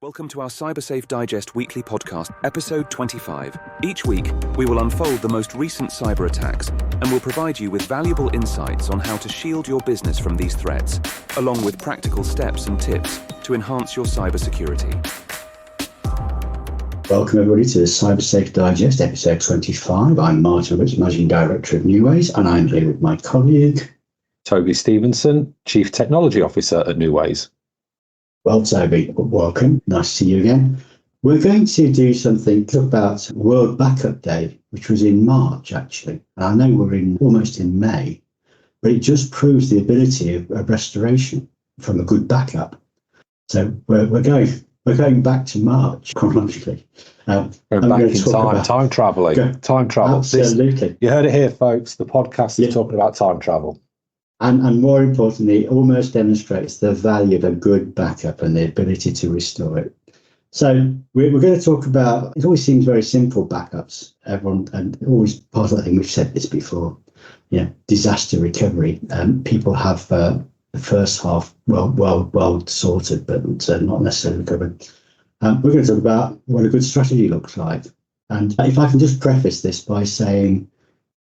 Welcome to our Cybersafe Digest weekly podcast, episode 25. Each week, we will unfold the most recent cyber attacks and will provide you with valuable insights on how to shield your business from these threats, along with practical steps and tips to enhance your cybersecurity. Welcome everybody to the Cybersafe Digest, episode 25. I'm Martin Rich, Managing Director of Newways, and I'm here with my colleague, Toby Stevenson, Chief Technology Officer at Newways. Well, Toby, welcome. Nice to see you again. We're going to do something about World Backup Day, which was in March, actually. And I know we're almost in May, but it just proves the ability of restoration from a good backup. So we're going back to March chronologically. Going back in time, time travel. Absolutely. You heard it here, folks. The podcast is talking about time travel. And more importantly, it almost demonstrates the value of a good backup and the ability to restore it. So we're going to talk about, it always seems very simple, backups. And always part of the thing, we've said this before, disaster recovery. People have the first half well sorted, but not necessarily recovered. We're going to talk about what a good strategy looks like. And if I can just preface this by saying,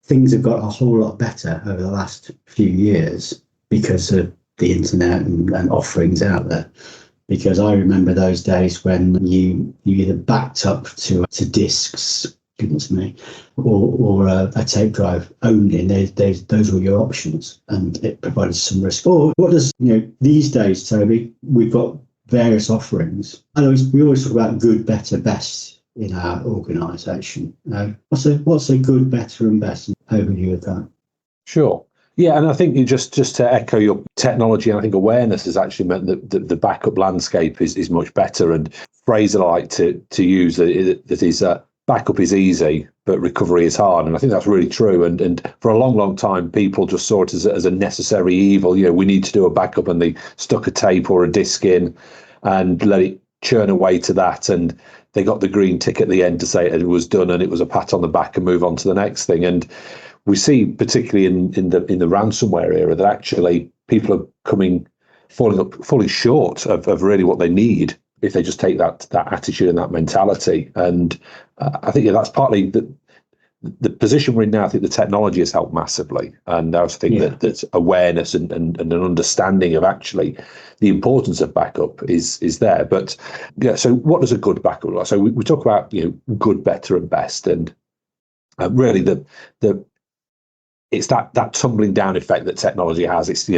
things have got a whole lot better over the last few years because of the internet and offerings out there. Because I remember those days when you either backed up to discs, goodness me, or a tape drive only, and those were your options, and it provided some risk. Or what does these days, Toby? We've got various offerings. We always talk about good, better, best in our organisation. What's a good, better, and best overview of that? Sure. Yeah, and I think you just to echo your technology, and I think awareness has actually meant that the backup landscape is much better. And phrase I like to use that is backup is easy, but recovery is hard. And I think that's really true. And for a long, long time, people just saw it as a necessary evil. We need to do a backup, and they stuck a tape or a disc in and let it churn away to that, and they got the green tick at the end to say it was done, and it was a pat on the back and move on to the next thing. And we see, particularly in the ransomware era, that actually people are falling short of really what they need if they just take that attitude and that mentality. And I think that's partly the position we're in now. I think the technology has helped massively, and I also think that awareness and an understanding of actually the importance of backup is there. But so what does a good backup look like? So we talk about good, better, and best, and really it's that tumbling down effect that technology has. It's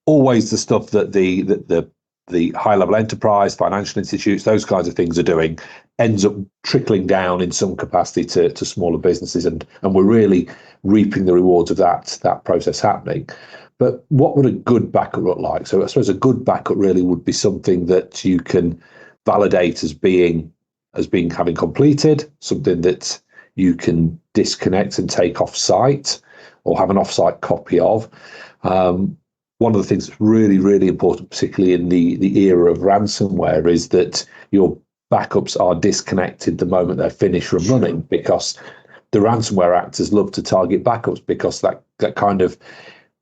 always the stuff that the high level enterprise, financial institutes, those kinds of things are doing, ends up trickling down in some capacity to smaller businesses, and we're really reaping the rewards of that process happening. But what would a good backup look like? So I suppose a good backup really would be something that you can validate as being having completed, something that you can disconnect and take off site or have an off-site copy of. One of the things that's really, really important, particularly in the era of ransomware, is that your backups are disconnected the moment they're finished from running, because the ransomware actors love to target backups because that kind of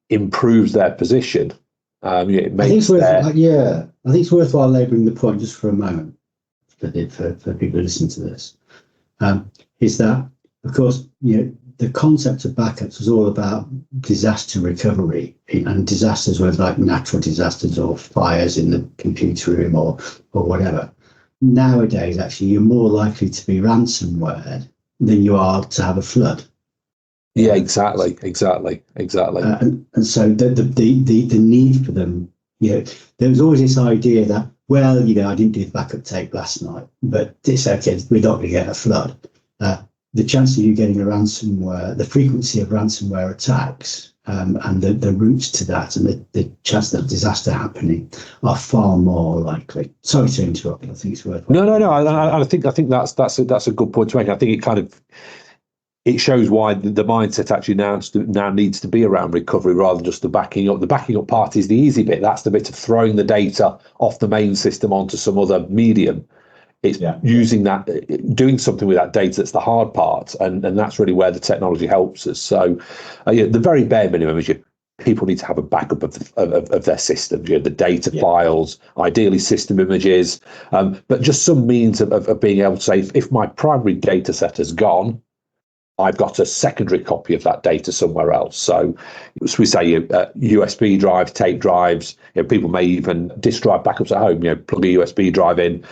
improves their position. It makes I think it's worthwhile labelling the point just for a moment for people who listen to this. Is that, of course, the concept of backups was all about disaster recovery, and disasters were like natural disasters or fires in the computer room or whatever. Nowadays, actually, you're more likely to be ransomware than you are to have a flood. Yeah, exactly. And so the need for them, there was always this idea that, I didn't do the backup tape last night, but it's okay, we're not going to get a flood. The chance of you getting a ransomware, the frequency of ransomware attacks, and the routes to that, and the chance of disaster happening are far more likely. Sorry to interrupt. I think it's worthwhile. No. I think that's a good point to make. I think it shows why the mindset actually now needs to be around recovery rather than just the backing up. The backing up part is the easy bit. That's the bit of throwing the data off the main system onto some other medium. It's using that, doing something with that data that's the hard part, and that's really where the technology helps us. So the very bare minimum is your people need to have a backup of their systems, the data files, ideally system images, but just some means of being able to say, if my primary data set has gone, I've got a secondary copy of that data somewhere else. So as we say, USB drives, tape drives, people may even disk drive backups at home, plug a USB drive in,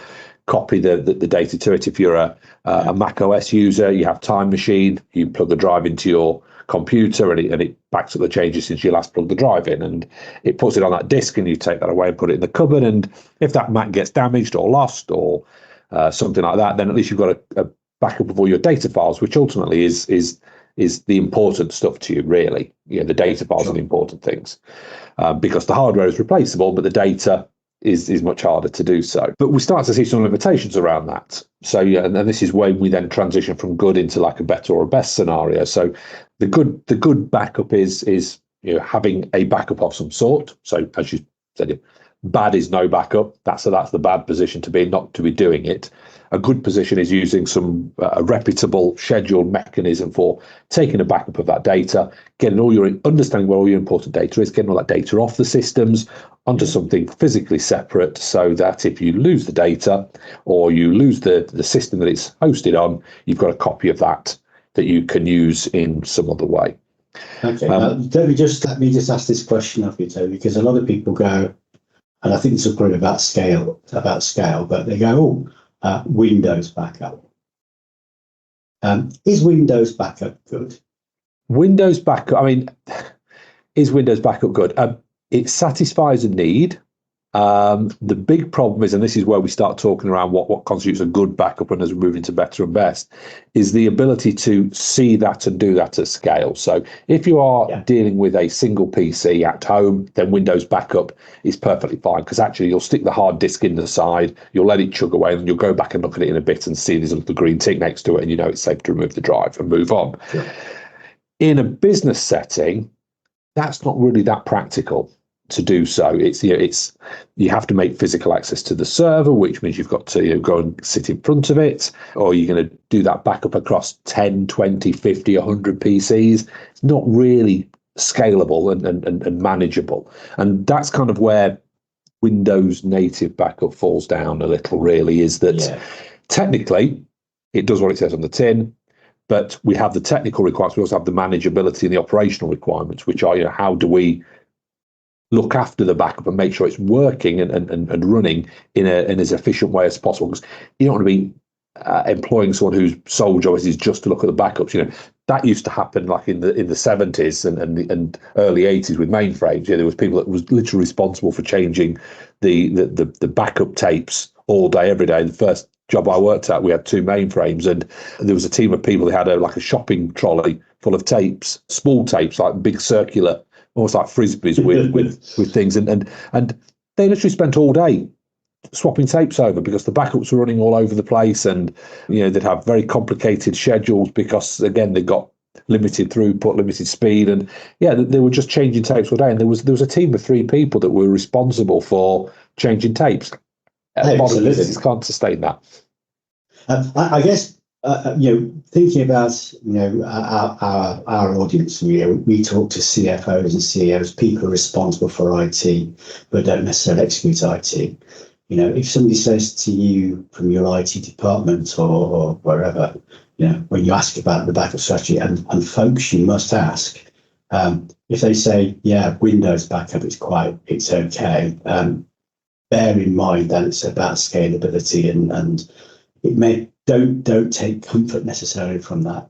copy the data to it. If you're a Mac OS user, you have Time Machine, you plug the drive into your computer and it backs up the changes since you last plugged the drive in, and it puts it on that disk, and you take that away and put it in the cupboard. And if that Mac gets damaged or lost or something like that, then at least you've got a backup of all your data files, which ultimately is the important stuff to you, really. The data files are the important things, because the hardware is replaceable, but the data is much harder to do so. But we start to see some limitations around that. So and this is when we then transition from good into like a better or a best scenario. So the good backup is having a backup of some sort. So as you said, bad is no backup. That's the bad position to be, not to be doing it. A good position is using some a reputable scheduled mechanism for taking a backup of that data, understanding where all your important data is, getting all that data off the systems onto something physically separate, so that if you lose the data or you lose the system that it's hosted on, you've got a copy of that you can use in some other way. Okay, let me just ask this question of you, Toby, because a lot of people go, and I think this is probably about scale, but they go, Windows backup. Is Windows backup good? Windows backup, is Windows backup good? It satisfies a need. The big problem is, and this is where we start talking around what constitutes a good backup, and as we move into better and best, is the ability to see that and do that at scale. So if you are dealing with a single PC at home, then Windows backup is perfectly fine, because actually you'll stick the hard disk in the side, you'll let it chug away, and you'll go back and look at it in a bit and see there's a little green tick next to it, and it's safe to remove the drive and move on. Sure. In a business setting, that's not really that practical to do so. It's you have to make physical access to the server, which means you've got to go and sit in front of it, or you're going to do that backup across 10, 20, 50, 100 PCs. It's not really scalable and manageable. And that's kind of where Windows native backup falls down a little, really, is that technically it does what it says on the tin, but we have the technical requirements. We also have the manageability and the operational requirements, which are, how do we look after the backup and make sure it's working and running in as efficient way as possible, because you don't want to be employing someone whose sole job is just to look at the backups. That used to happen like in the 70s and early 80s with mainframes. There was people that was literally responsible for changing the backup tapes all day, every day. The first job I worked at, we had 2 mainframes, and there was a team of people that had a shopping trolley full of tapes, small tapes, like big circular, almost like frisbees with things, and they literally spent all day swapping tapes over, because the backups were running all over the place, and they'd have very complicated schedules because, again, they got limited throughput, limited speed, and they were just changing tapes all day. And there was a team of 3 people that were responsible for changing tapes. Modern businesses can't sustain that. I guess. Thinking about our audience, we talk to CFOs and CEOs, people responsible for IT but don't necessarily execute IT. If somebody says to you from your IT department or wherever, when you ask about the backup strategy, and folks, you must ask, if they say, Windows backup it's okay, bear in mind that it's about scalability, and it may don't take comfort necessarily from that.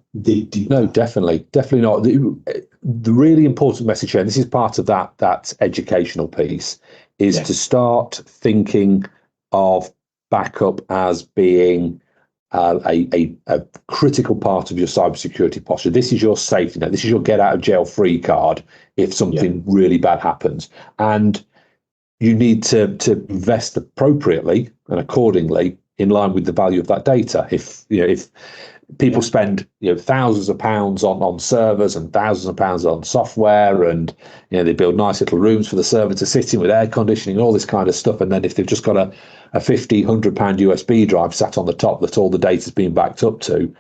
No, definitely not. The really important message here, and this is part of that educational piece, is to start thinking of backup as being a critical part of your cybersecurity posture. This is your safety net. This is your get out of jail free card if something really bad happens, and you need to invest appropriately and accordingly in line with the value of that data. If people spend thousands of pounds on servers and thousands of pounds on software, and they build nice little rooms for the server to sit in with air conditioning, all this kind of stuff, and then if they've just got a £50-100 USB drive sat on the top that all the data's being backed up to,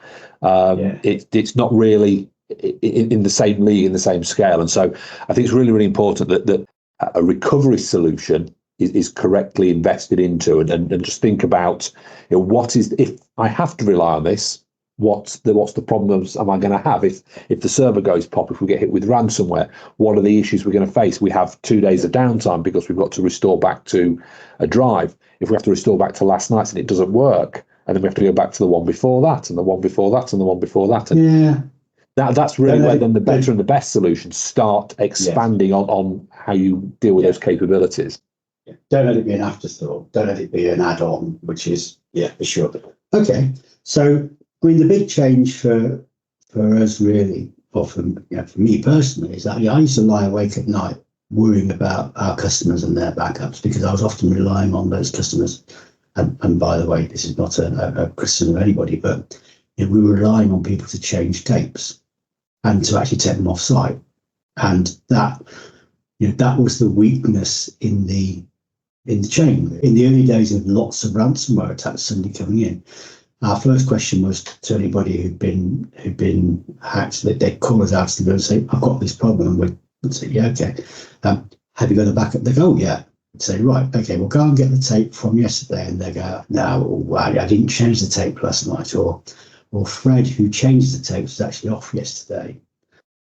it's not really in the same league, in the same scale. And so I think it's really, really important that a recovery solution is correctly invested into, and just think about, what is, if I have to rely on this, what's the problems am I going to have if the server goes pop, if we get hit with ransomware? What are the issues we're going to face? We have 2 days of downtime because we've got to restore back to a drive. If we have to restore back to last night's and it doesn't work, and then we have to go back to the one before that, and the one before that, and the one before that. And that's really where then the better and the best solutions start expanding on how you deal with those capabilities. Don't let it be an afterthought. Don't let it be an add-on, which is, for sure. Okay, so I mean, the big change for us really, or for me personally, is that I used to lie awake at night worrying about our customers and their backups, because I was often relying on those customers. And by the way, this is not a criticism of anybody, but we were relying on people to change tapes and to actually take them off site, and that was the weakness in the chain. In the early days of lots of ransomware attacks suddenly coming in, our first question was to anybody who'd been hacked, that they'd call us out and say, "I've got this problem," and we'd say, "Yeah, okay. Have you got a backup?" They go, "Oh, yeah." I'd say, "Right, okay, well, go and get the tape from yesterday," and they go, "No, I didn't change the tape last night," or Fred, who changed the tape, was actually off yesterday.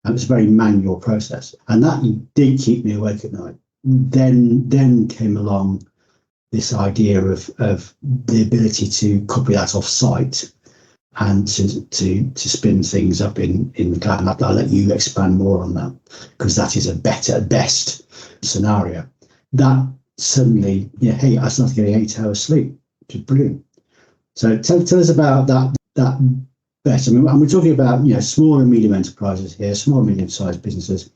And it was a very manual process, and that did keep me awake at night. Then came along this idea of the ability to copy that off site and to spin things up in the cloud. I'll let you expand more on that, because that is a best scenario. That suddenly, hey, I started getting 8 hours sleep, which is brilliant. So tell us about that best. I mean, and we're talking about small and medium enterprises here, small and medium sized businesses.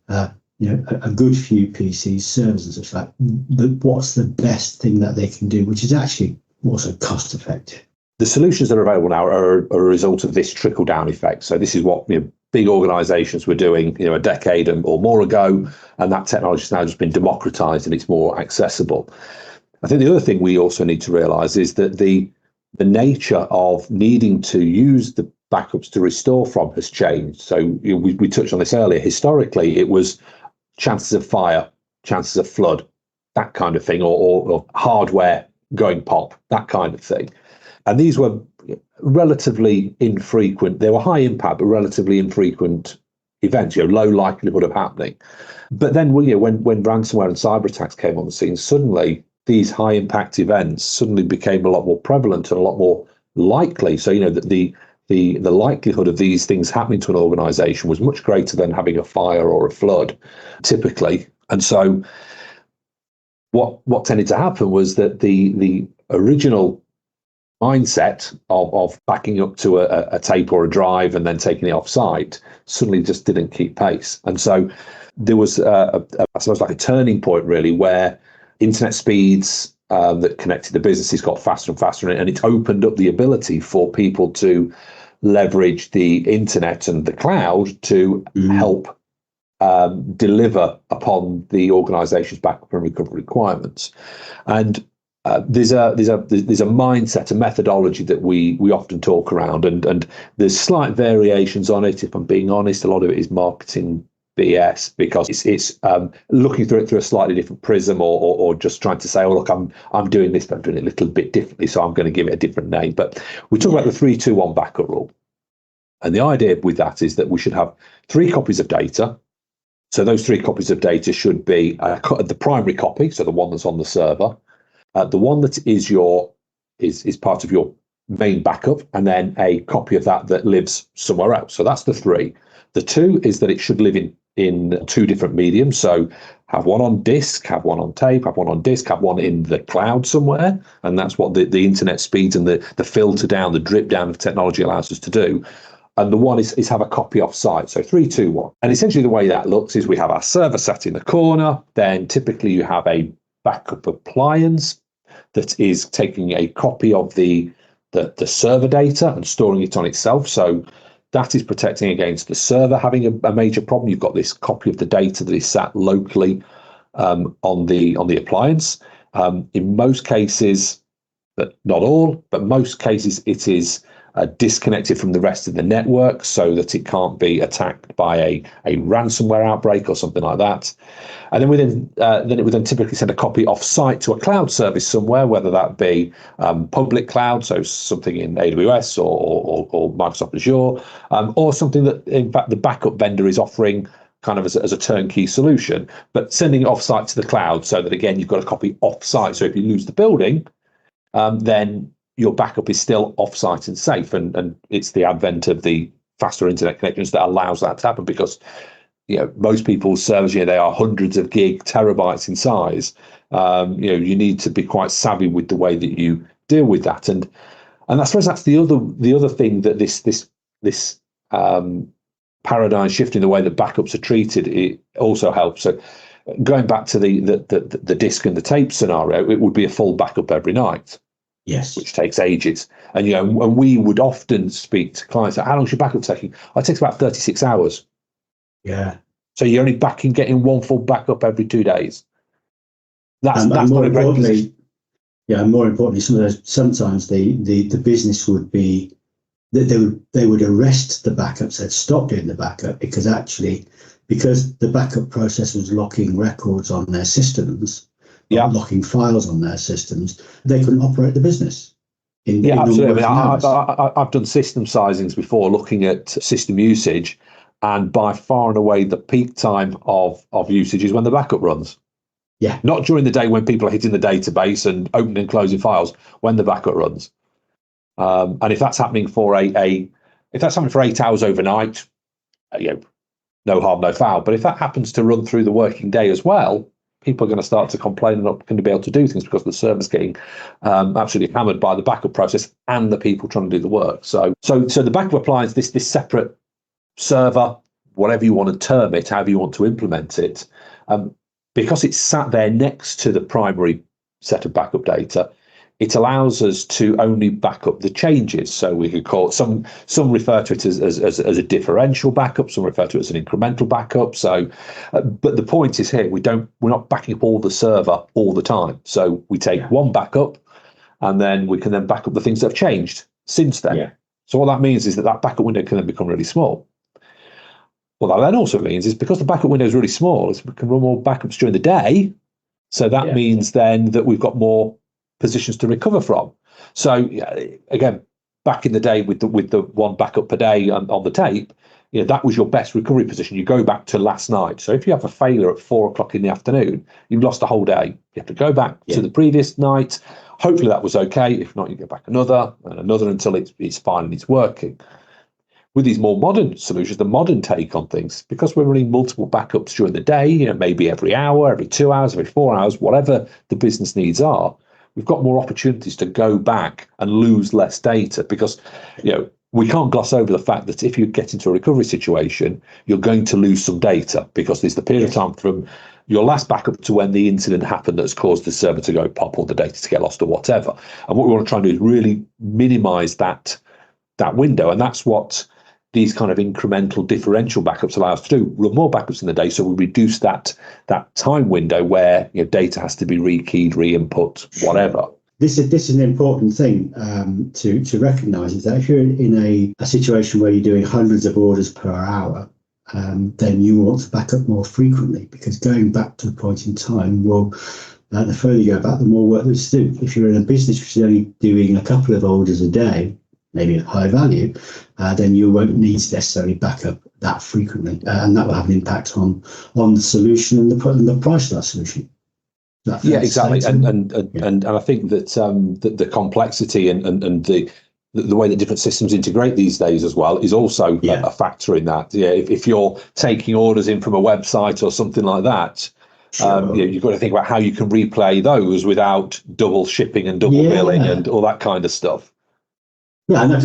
A good few PCs, servers and such like. What's the best thing that they can do, which is actually also cost effective? The solutions that are available now are a result of this trickle down effect. So this is what big organizations were doing a decade or more ago, and that technology has now just been democratized and it's more accessible. I think the other thing we also need to realize is that the nature of needing to use the backups to restore from has changed. So we touched on this earlier. Historically, it was chances of fire, chances of flood, that kind of thing, or hardware going pop, that kind of thing. And these were relatively infrequent. They were high impact, but relatively infrequent events, low likelihood of happening. But then when ransomware and cyber attacks came on the scene, suddenly these high impact events suddenly became a lot more prevalent and a lot more likely. So, that the likelihood of these things happening to an organization was much greater than having a fire or a flood, typically. And so what tended to happen was that the original mindset of backing up to a tape or a drive and then taking it off site suddenly just didn't keep pace. And so there was I suppose like a turning point really, where internet speeds that connected the businesses got faster and faster, and it opened up the ability for people to leverage the internet and the cloud to help deliver upon the organization's backup and recovery requirements. And there's a mindset, a methodology that we often talk around, and there's slight variations on it. If I'm being honest, a lot of it is marketing BS, because it's looking through it through a slightly different prism, or just trying to say, oh look, I'm doing this, but I'm doing it a little bit differently, so I'm going to give it a different name. But we talk about the 3-2-1 backup rule, and the idea with that is that we should have 3 copies of data. So those 3 copies of data should be the primary copy, so the one that's on the server, the one that is part of your main backup, and then a copy of that lives somewhere else. So that's the 3. The 2 is that it should live in 2 different mediums. So have one on disk, have one on tape, have one on disk, have one in the cloud somewhere. And that's what the internet speeds and the filter down, the drip down of technology allows us to do. And the one is have a copy off site. So 3, 2, 1. And essentially the way that looks is we have our server sat in the corner. Then typically you have a backup appliance that is taking a copy of the server data and storing it on itself. So that is protecting against the server having a major problem. You've got this copy of the data that is sat locally on the appliance. In most cases, but not all, but most cases, it is disconnected from the rest of the network so that it can't be attacked by a ransomware outbreak or something like that. And then it would then typically send a copy off-site to a cloud service somewhere, whether that be public cloud, so something in AWS or Microsoft Azure, or something that, in fact, the backup vendor is offering kind of as a turnkey solution, but sending it off-site to the cloud so that, again, you've got a copy off-site. So if you lose the building, then your backup is still off-site and safe. And it's the advent of the faster internet connections that allows that to happen, because most people's servers, they are hundreds of terabytes in size. You need to be quite savvy with the way that you deal with that. And I suppose that's the other thing that this paradigm shift in the way that backups are treated, it also helps. So going back to the disk and the tape scenario, it would be a full backup every night. Yes. Which takes ages. And and we would often speak to clients, how long is your backup taking? It takes about 36 hours. Yeah. So you're only getting one full backup every 2 days. That's more not a great position. And more importantly, sometimes the business would be that they would arrest the backups, they'd stop doing the backup because the backup process was locking records on their systems, locking files on their systems, they couldn't operate the business. Absolutely. I've done system sizings before, looking at system usage, and by far and away the peak time of usage is when the backup runs. Yeah. Not during the day when people are hitting the database and opening and closing files, when the backup runs. And if that's happening for if that's happening for 8 hours overnight, no harm, no foul. But if that happens to run through the working day as well, people are going to start to complain and not going to be able to do things because the server's getting absolutely hammered by the backup process and the people trying to do the work. So the backup appliance, this separate server, whatever you want to term it, however you want to implement it, because it's sat there next to the primary set of backup data, it allows us to only back up the changes. So we could call it, some refer to it as a differential backup, some refer to it as an incremental backup. So, but the point is here, we're not backing up all the server all the time. So we take one backup, and then we can then back up the things that have changed since then. Yeah. So what that means is that backup window can then become really small. What that then also means is, because the backup window is really small, we can run more backups during the day. So that means then that we've got more positions to recover from. So again, back in the day with the one backup per day on the tape, that was your best recovery position. You go back to last night. So if you have a failure at 4:00 in the afternoon, you've lost a whole day. You have to go back to the previous night. Hopefully that was okay. If not, you go back another and another until it's fine and it's working. With these more modern solutions, the modern take on things, because we're running multiple backups during the day, maybe every hour, every 2 hours, every 4 hours, whatever the business needs are, we've got more opportunities to go back and lose less data, because we can't gloss over the fact that if you get into a recovery situation, you're going to lose some data, because there's the period of time from your last backup to when the incident happened that's caused the server to go pop or the data to get lost or whatever. And what we want to try and do is really minimize that window. And that's what these kind of incremental differential backups allow us to do. Run more backups in the day, so we reduce that time window where data has to be rekeyed, re-input, whatever. This is an important thing to recognise, is that if you're in a situation where you're doing hundreds of orders per hour, then you want to back up more frequently, because going back to a point in time the further you go back, the more work there's to do. If you're in a business which is only doing a couple of orders a day, maybe at high value, then you won't need to necessarily back up that frequently, and that will have an impact on the solution and the price of that solution. Exactly. And I think that the complexity and the way that different systems integrate these days as well is also a factor in that. If you're taking orders in from a website or something like that, you've got to think about how you can replay those without double shipping and double billing and all that kind of stuff. And that's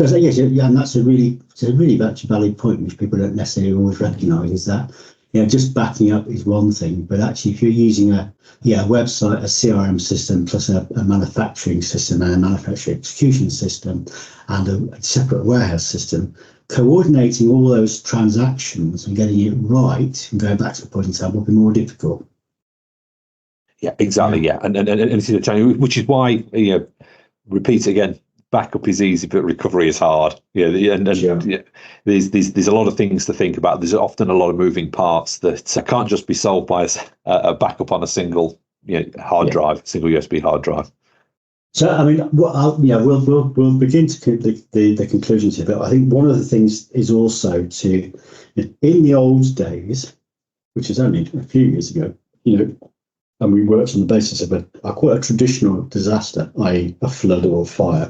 a really valid point, which people don't necessarily always recognise, is that just backing up is one thing, but actually if you're using a website, a CRM system, plus a manufacturing system and a manufacturing execution system and a separate warehouse system, coordinating all those transactions and getting it right and going back to the point in time will be more difficult. Yeah, exactly. And it's a challenge, which is why repeat again. backup is easy, but recovery is hard. There's a lot of things to think about. There's often a lot of moving parts that can't just be solved by a backup on a single hard drive, single USB hard drive. So, I mean, we'll begin to the conclusions here. But I think one of the things is also in the old days, which is only a few years ago, and we worked on the basis of quite a traditional disaster, i.e. a flood or a fire.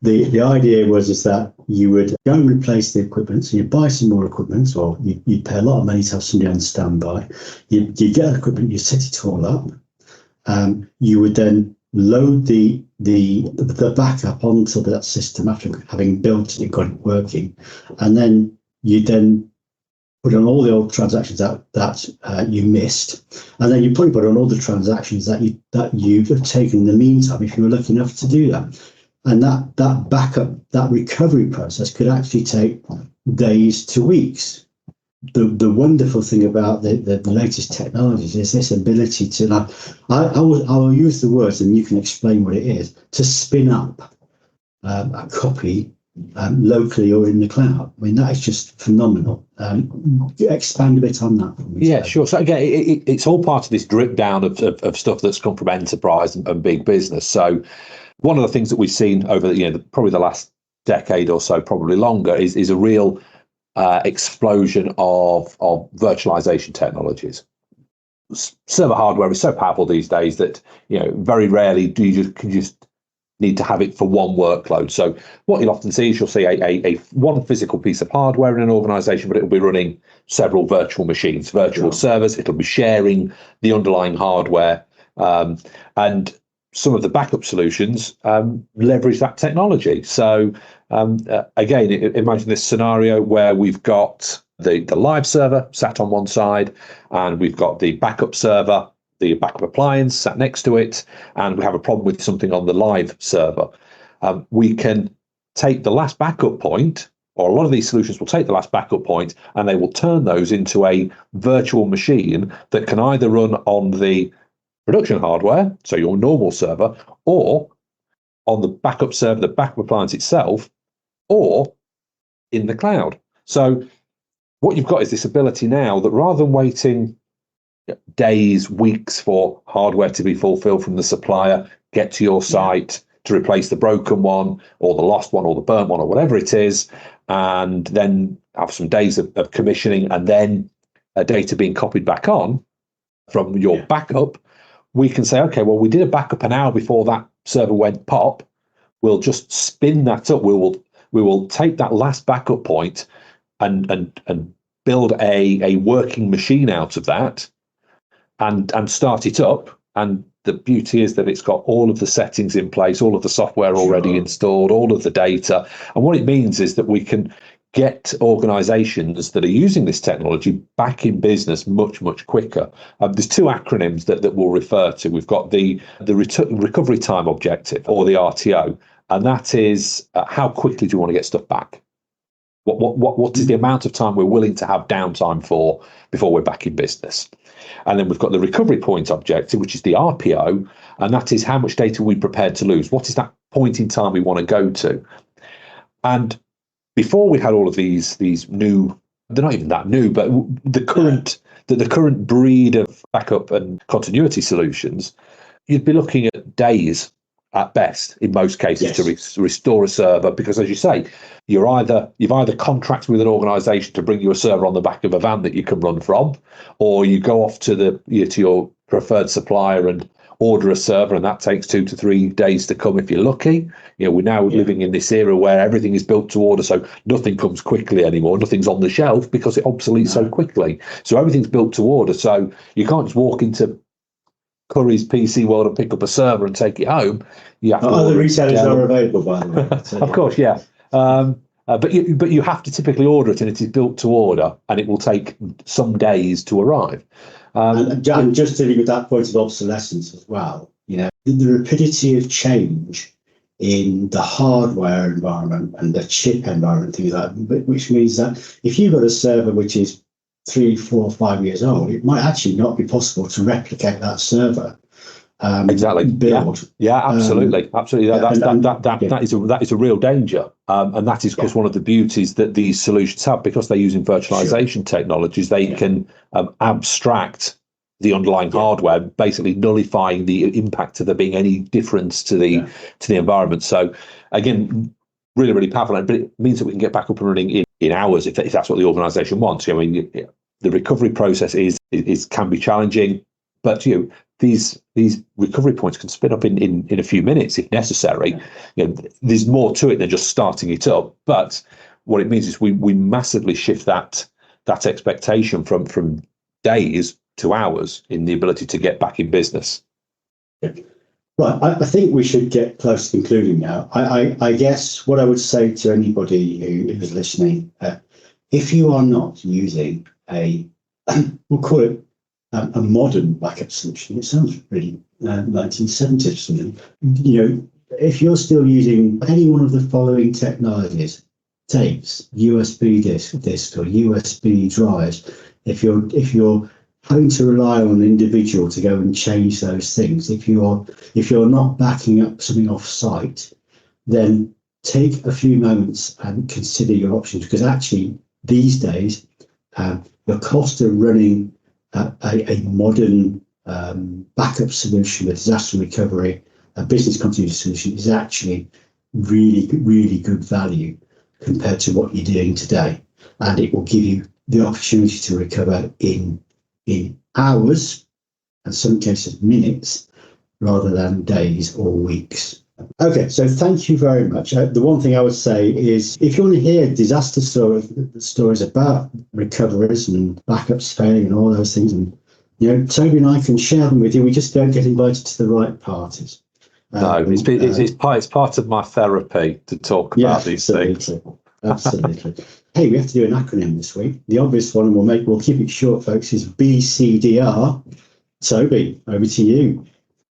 The idea is that you would go and replace the equipment, so you buy some more equipment, or you pay a lot of money to have somebody on standby. You get equipment, you set it all up. You would then load the backup onto that system after having built it and got it working, and then you put on all the old transactions that you missed, and then you probably put on all the transactions that you've taken in the meantime, if you were lucky enough to do that. And that backup, that recovery process could actually take days to weeks. The wonderful thing about the latest technologies is this ability to, I will use the words and you can explain what it is, to spin up a copy locally or in the cloud. I mean, that is just phenomenal. Expand a bit on that for me. Yeah, sure. So again, it's all part of this drip down of stuff that's come from enterprise and big business. So one of the things that we've seen over probably the last decade or so, probably longer, is a real explosion of virtualization technologies. Server hardware is so powerful these days that very rarely do you just need to have it for one workload. So what you'll often see is you'll see a one physical piece of hardware in an organization, but it'll be running several virtual machines, virtual servers. It'll be sharing the underlying hardware, and some of the backup solutions leverage that technology. So again, imagine this scenario where we've got the live server sat on one side, and we've got the backup server, the backup appliance sat next to it, and we have a problem with something on the live server. We can take the last backup point, or a lot of these solutions will take the last backup point, and they will turn those into a virtual machine that can either run on the production hardware, so your normal server, or on the backup server, the backup appliance itself, or in the cloud. So what you've got is this ability now that rather than waiting days, weeks for hardware to be fulfilled from the supplier, get to your site to replace the broken one or the lost one or the burnt one or whatever it is, and then have some days of commissioning and then data being copied back on from your backup, we can say, okay, well, we did a backup an hour before that server went pop. We'll just spin that up. We will take that last backup point and build a working machine out of that and start it up. And the beauty is that it's got all of the settings in place, all of the software already installed, all of the data. And what it means is that we can get organizations that are using this technology back in business much, much quicker. There's two acronyms that we'll refer to. We've got the recovery time objective, or the RTO, and that is how quickly do you want to get stuff back? What is the amount of time we're willing to have downtime for before we're back in business? And then we've got the recovery point objective, which is the RPO, and that is how much data we're prepared to lose. What is that point in time we want to go to? And before we had all of these new, they're not even that new, but the current breed of backup and continuity solutions, you'd be looking at days at best in most cases to restore a server, because as you say, you've either contracted with an organization to bring you a server on the back of a van that you can run from, or you go off to your preferred supplier and order a server, and that takes 2 to 3 days to come if you're lucky. We're now living in this era where everything is built to order, so nothing comes quickly anymore. Nothing's on the shelf because it obsoletes so quickly. So everything's built to order. So you can't just walk into Curry's PC World and pick up a server and take it home. You have to other retailers are available, by the way. So, of course, yeah. But you have to typically order it, and it is built to order, and it will take some days to arrive. And just dealing with that point of obsolescence as well, the rapidity of change in the hardware environment and the chip environment, things like that, which means that if you've got a server which is 3, 4, 5 years old, it might actually not be possible to replicate that server exactly build. Yeah, absolutely. That is a real danger, and that is, of course, one of the beauties that these solutions have, because they're using virtualization technologies. They can abstract the underlying hardware, basically nullifying the impact of there being any difference to the environment. So again, really, really powerful, but it means that we can get back up and running in hours if that's what the organisation wants. I mean, the recovery process can be challenging, but these recovery points can spin up in a few minutes if necessary. There's more to it than just starting it up. But what it means is we massively shift that expectation from days to hours in the ability to get back in business. Right, I think we should get close to concluding now. I guess what I would say to anybody who is listening, if you are not using we'll call it a modern backup solution, it sounds really 1970s or something. If you're still using any one of the following technologies, tapes, USB disc or USB drives, if you're having to rely on an individual to go and change those things, if you're not backing up something off site, then take a few moments and consider your options, because actually these days the cost of running a modern backup solution, a disaster recovery, a business continuity solution is actually really, really good value compared to what you're doing today. And it will give you the opportunity to recover in hours, and some cases minutes, rather than days or weeks. Okay, so thank you very much. The one thing I would say is, if you want to hear disaster stories about recoveries and backups failing and all those things, and Toby and I can share them with you. We just don't get invited to the right parties. No, it's part of my therapy to talk about these things. Absolutely. Hey, we have to do an acronym this week. The obvious one, and we'll keep it short, folks, is BCDR. Toby, over to you.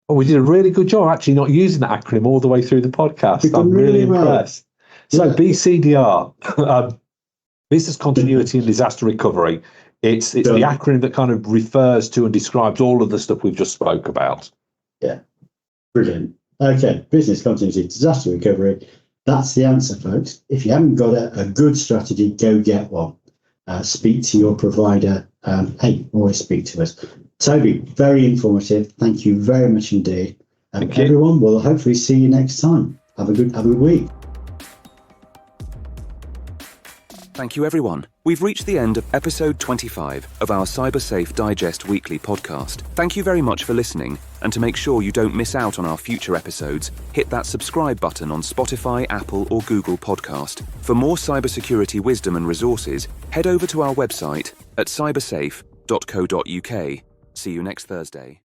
Oh, we did a really good job actually not using that acronym all the way through the podcast. I'm really impressed. So BCDR, Business Continuity and Disaster Recovery. It's the acronym that kind of refers to and describes all of the stuff we've just spoke about. Yeah, brilliant. Okay, Business Continuity, Disaster Recovery. That's the answer, folks. If you haven't got a good strategy, go get one. Speak to your provider. Always speak to us. Toby, very informative. Thank you very much indeed. And everyone, we'll hopefully see you next time. Have a good week. Thank you, everyone. We've reached the end of episode 25 of our Cybersafe Digest weekly podcast. Thank you very much for listening, and to make sure you don't miss out on our future episodes, hit that subscribe button on Spotify, Apple or Google Podcast. For more cybersecurity wisdom and resources, head over to our website at cybersafe.co.uk. See you next Thursday.